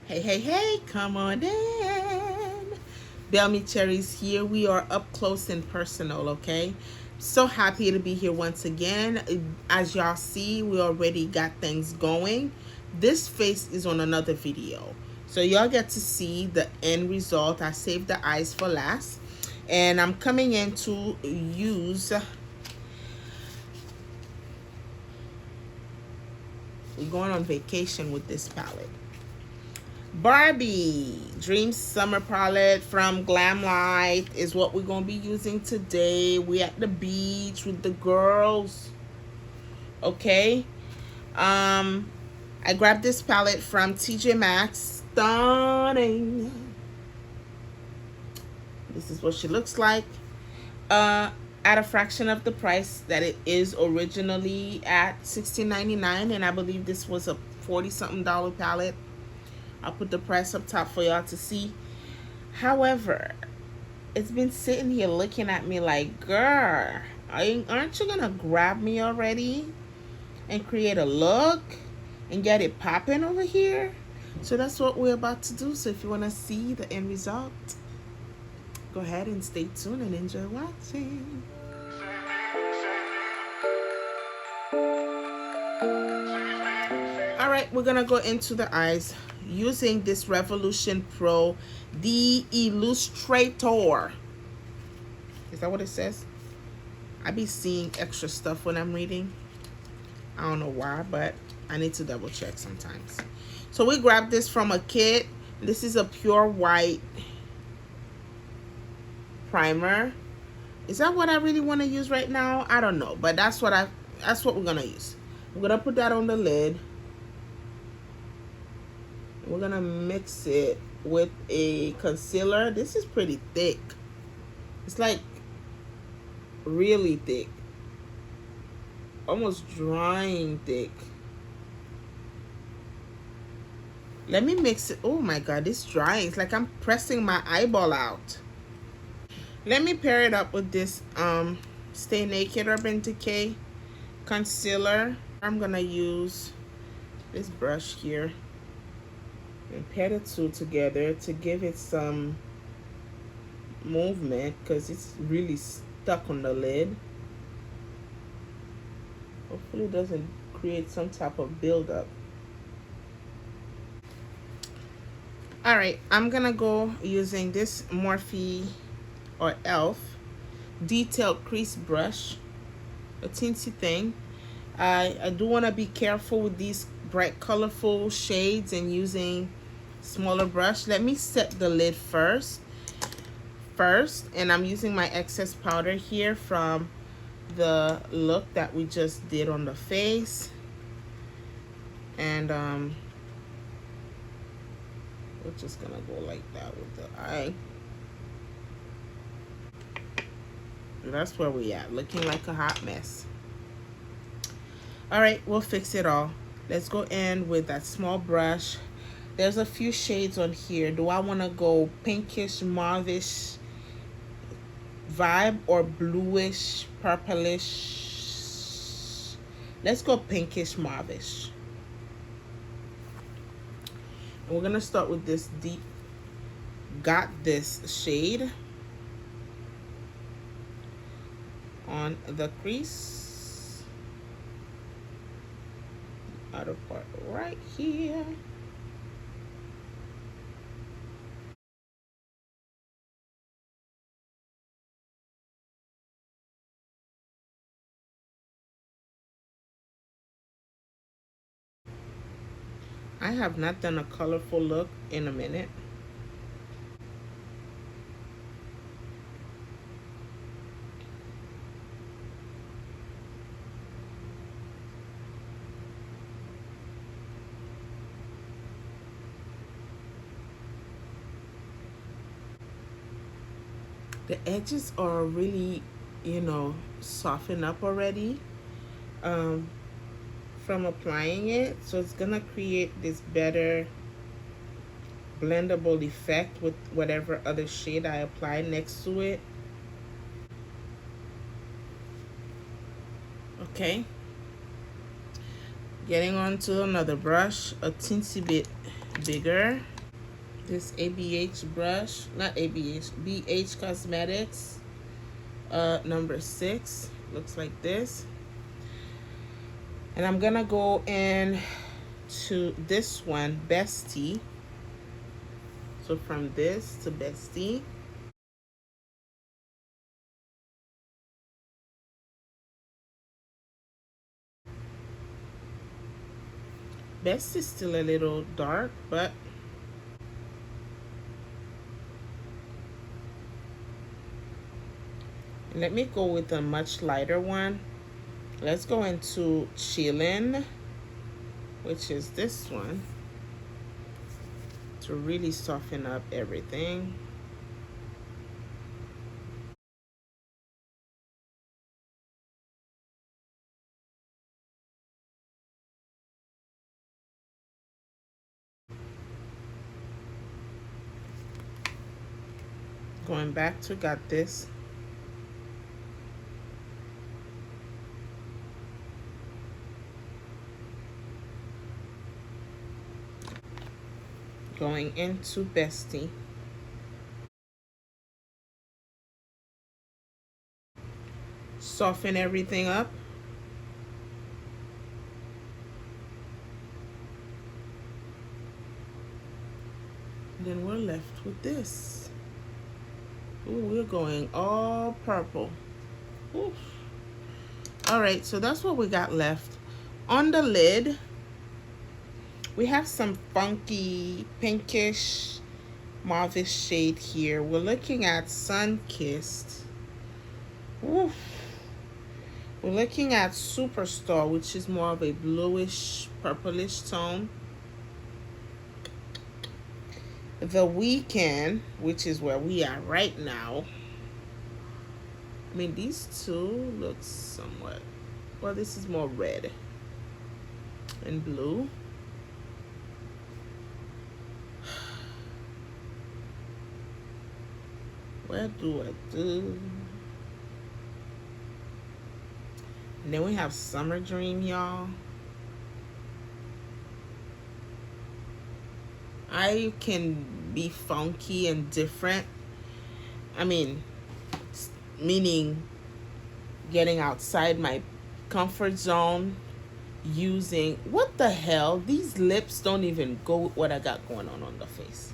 Hey, hey, hey, come on in. Belmy Cherries here. We are up close and personal, okay? So happy to be here once again. As y'all see, we already got things going. This face is on another video. So y'all get to see the end result. I saved the eyes for last. And I'm coming in to use, we're going on vacation with this palette. Barbie Dream Summer Palette from Glamlite is what we're going to be using today. We at the beach with the girls. Okay. I grabbed this palette from TJ Maxx. Stunning. This is what she looks like. At a fraction of the price that it is originally at $16.99, and I believe this was a 40-something dollar palette. I'll put the price up top for y'all to see. However, it's been sitting here looking at me like, girl, aren't you gonna grab me already and create a look and get it popping over here? So that's what we're about to do. So if you want to see the end result, go ahead and stay tuned and enjoy watching. All right, we're gonna go into the eyes using this Revolution Pro, the Illustrator. Is that what it says? I be seeing extra stuff when I'm reading. I don't know why, but I need to double check sometimes. So we grabbed this from a kit. This is a pure white primer. Is that what I really want to use right now? I don't know, but that's what we're gonna use. I'm gonna put that on the lid. We're gonna mix it with a concealer. This is pretty thick. It's like really thick, almost drying thick. Let me mix it. Oh my god, it's drying. It's like I'm pressing my eyeball out. Let me pair it up with this Stay Naked Urban Decay concealer. I'm gonna use this brush here and pair the two together to give it some movement because it's really stuck on the lid. Hopefully it doesn't create some type of buildup. All right, I'm gonna go using this Morphe or Elf detailed crease brush, a teensy thing. I do want to be careful with these bright colorful shades and using smaller brush. Let me set the lid first, and I'm using my excess powder here from the look that we just did on the face, and we're just gonna go like that with the eye. And that's where we at, looking like a hot mess. All right, we'll fix it all. Let's go in with that small brush. There's a few shades on here. Do I want to go pinkish mauvish vibe or bluish purplish? Let's go pinkish mauvish. And we're gonna start with this deep Got This shade on the crease. Outer part right here. I have not done a colorful look in a minute. The edges are really, softened up already from applying it. So it's gonna create this better blendable effect with whatever other shade I apply next to it. Okay. Getting on to another brush, a teensy bit bigger. This ABH brush, not ABH, BH Cosmetics, number 6. Looks like this. And I'm gonna go in to this one, Bestie. So from this to Bestie. Best is still a little dark, but let me go with a much lighter one. Let's go into Chillin', which is this one, to really soften up everything. Going back to Got This. Going into Bestie. Soften everything up. And then we're left with this. Ooh, we're going all purple. Ooh. All right, so that's what we got left. On the lid, we have some funky pinkish mauvish shade here. We're looking at Sun-Kissed. Ooh. We're looking at Superstar, which is more of a bluish, purplish tone. The Weekend, which is where we are right now. I mean, these two look somewhat, well, this is more red and blue. Where do I do? And then we have Summer Dream, y'all. I can be funky and different. I mean, meaning getting outside my comfort zone, using, what the hell? These lips don't even go with what I got going on the face.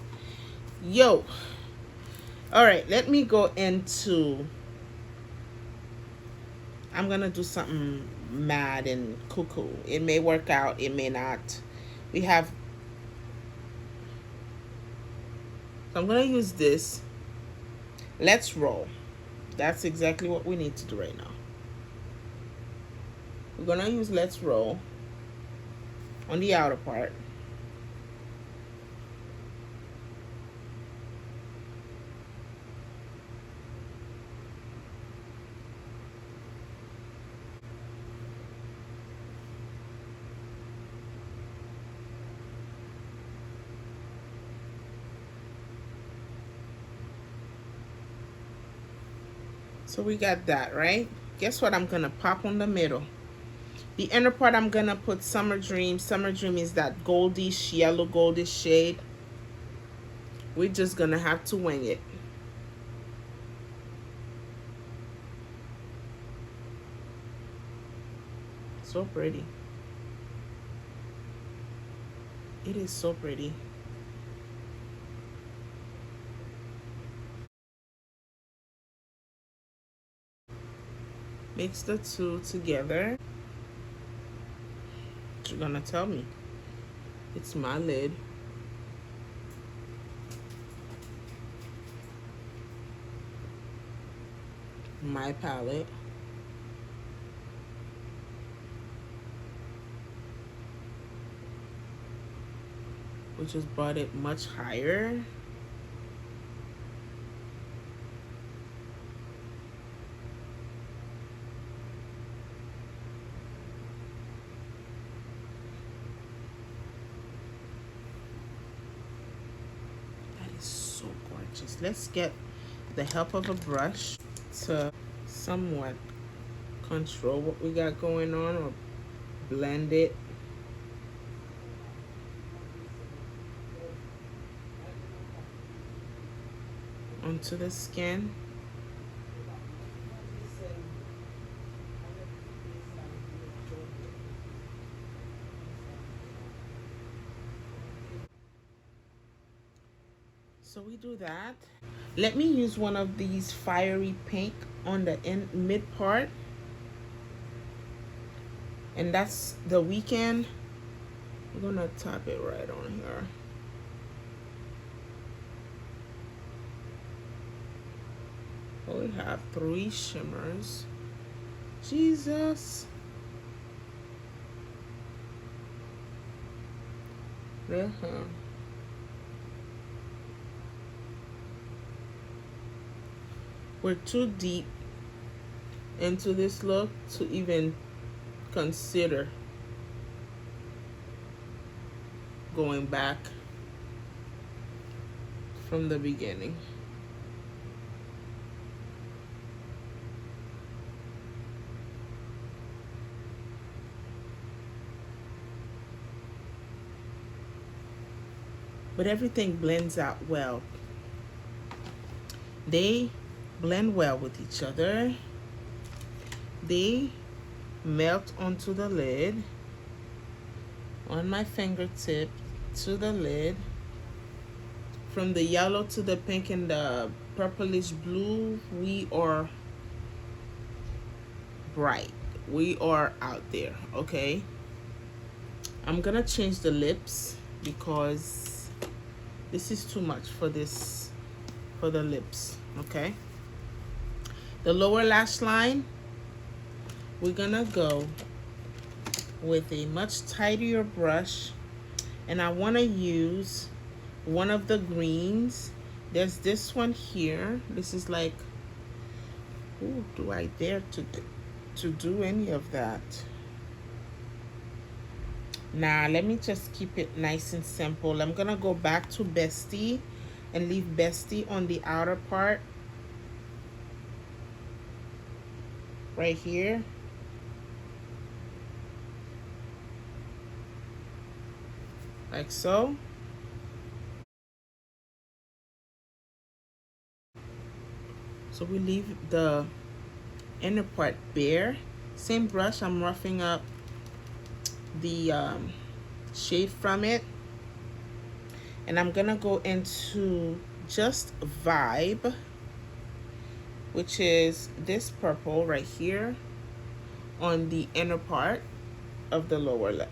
Yo. All right, let me go into, I'm gonna do something mad and cuckoo. It may work out, it may not. We have, so I'm gonna use this. Let's Roll. That's exactly what we need to do right now. We're gonna use Let's Roll on the outer part. So we got that, right? Guess what I'm gonna pop on the middle? The inner part, I'm gonna put Summer Dream. Summer Dream is that goldish, yellow goldish shade. We're just gonna have to wing it. So pretty. It is so pretty. Mix the two together. What you're gonna tell me? It's my lid. My palette. We just brought it much higher. That is so gorgeous. Let's get the help of a brush to somewhat control what we got going on, or blend it. onto the skin. So we do that. Let me use one of these fiery pink on the mid part. And that's the Weekend. I'm gonna tap it right on here. We have 3 shimmers. Jesus. We're too deep into this look to even consider going back from the beginning. But everything blends out well. They blend well with each other. They melt onto the lid, on my fingertip to the lid. From the yellow to the pink and the purplish blue, we are bright. We are out there, okay? I'm gonna change the lips because this is too much for this, for the lips, okay? The lower lash line, we're gonna go with a much tidier brush, and I wanna use one of the greens. There's this one here. This is like, ooh, do I dare to do any of that? Nah, let me just keep it nice and simple. I'm gonna go back to Bestie and leave Bestie on the outer part right here. Like so. So we leave the inner part bare. Same brush, I'm roughing up the shade from it. And I'm gonna go into just Vibe, which is this purple right here on the inner part of the lower lash.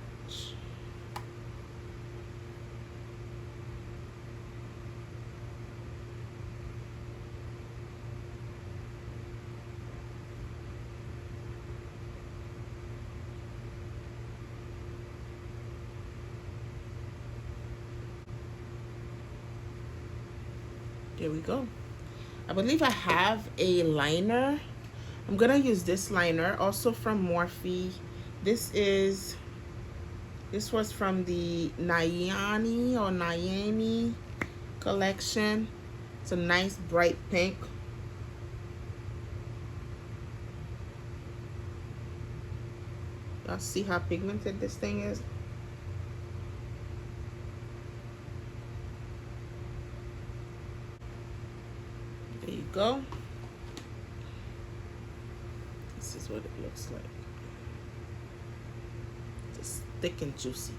There we go. I believe I have a liner. I'm gonna use this liner also from Morphe. This was from the Nayani collection. It's a nice bright pink. Y'all see how pigmented this thing is? There you go. This is what it looks like. Just thick and juicy.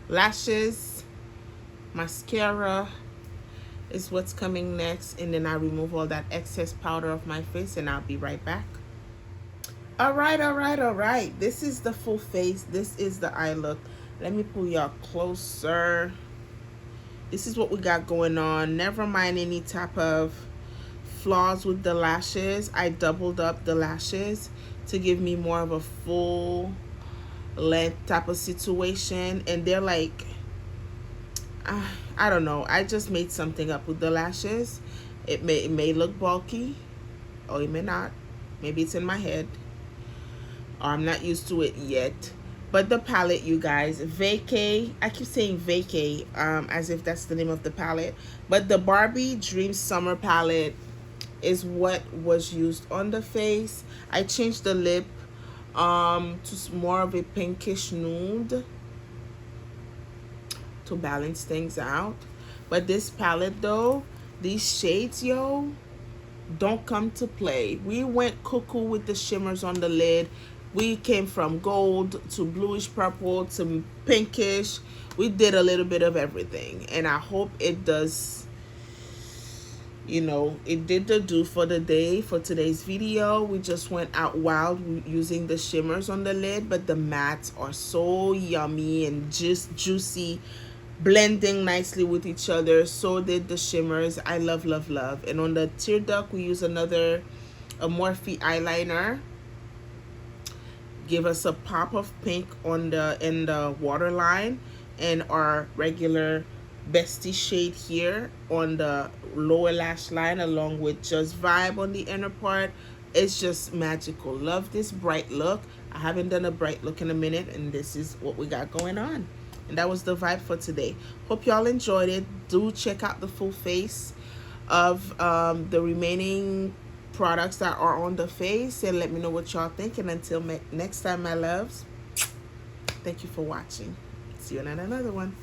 Lashes, mascara is what's coming next, and then I remove all that excess powder off my face, and I'll be right back. All right. This is the full face. This is the eye look. Let me pull y'all closer. This is what we got going on. Never mind any type of flaws with the lashes. I doubled up the lashes to give me more of a full length type of situation, and they're like, I don't know, I just made something up with the lashes. It may look bulky, or it may not. Maybe it's in my head, or I'm not used to it yet. But the palette, you guys, Vacay, I keep saying Vacay as if that's the name of the palette, but the Barbie Dream Summer palette is what was used on the face. I changed the lip to more of a pinkish nude. to balance things out. But this palette though, these shades, yo, don't come to play. We went cuckoo with the shimmers on the lid. We came from gold to bluish purple to pinkish. We did a little bit of everything, and I hope it does, you know, it did the do for the day for today's video. We just went out wild using the shimmers on the lid, but the mattes are so yummy and just juicy, blending nicely with each other. So did the shimmers. I love, love, love. And on the tear duct, we use a Morphe eyeliner. Give us a pop of pink on the waterline, and our regular bestie shade here on the lower lash line, along with Just Vibe on the inner part. It's just magical. Love this bright look. I haven't done a bright look in a minute, and this is what we got going on. And that was the vibe for today. Hope y'all enjoyed it. Do check out the full face of the remaining products that are on the face, and let me know what y'all think. And until next time, my loves, thank you for watching. See you in another one.